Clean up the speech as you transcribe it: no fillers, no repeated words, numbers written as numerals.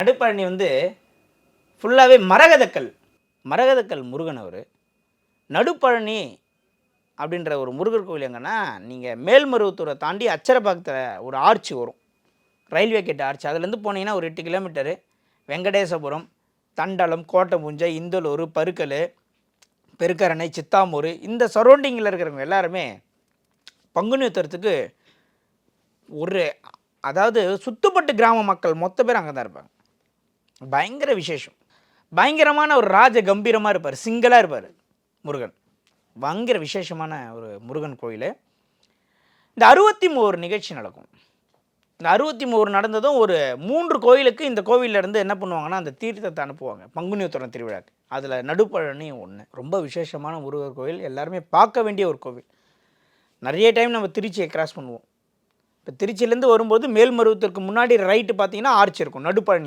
நடுப்பழனி வந்து ஃபுல்லாகவே மரகதக்கல் முருகன் அவர். நடுப்பழனி அப்படின்ற ஒரு முருகர் கோவில் எங்கன்னா, நீங்கள் மேல்மருவத்தூரை தாண்டி அச்சரப்பாக்கத்தில் ஒரு ஆர்ச் வரும், ரயில்வே கேட் ஆர்ச். அதுலேருந்து போனீங்கன்னா ஒரு 8 கிலோமீட்டரு. வெங்கடேசபுரம், தண்டலம், கோட்டைபுஞ்சை, இந்தலூர், பருக்கல், பெருக்கரணை, சித்தாமூர், இந்த சரௌண்டிங்கில் இருக்கிறவங்க எல்லாருமே பங்குனி உத்திரத்துக்கு அதாவது சுத்துப்பட்டு கிராம மக்கள் மொத்த பேர் அங்கே தான் இருப்பாங்க. பயங்கர விசேஷம். பயங்கரமான ஒரு ராஜ கம்பீரமாக இருப்பார், சிங்களாக இருப்பார் முருகன். பயங்கர விசேஷமான ஒரு முருகன் கோயில். இந்த 63 நிகழ்ச்சி நடக்கும். இந்த 63 நடந்ததும் ஒரு 3 கோயிலுக்கு இந்த கோவிலேருந்து என்ன பண்ணுவாங்கன்னா, அந்த தீர்த்தத்தை அனுப்புவாங்க பங்குனி உத்திரம் திருவிழாக்கு. அதில் நடுப்பழனி ஒன்று. ரொம்ப விசேஷமான முருகர் கோயில், எல்லாருமே பார்க்க வேண்டிய ஒரு கோவில். நிறைய டைம் நம்ம திருச்சியை கிராஸ் பண்ணுவோம். இப்போ திருச்சியிலேருந்து வரும்போது மேல்மருவத்தூருக்கு முன்னாடி ரைட்டு பார்த்தீங்கன்னா ஆர்ச் இருக்கும், நடுப்பழனி.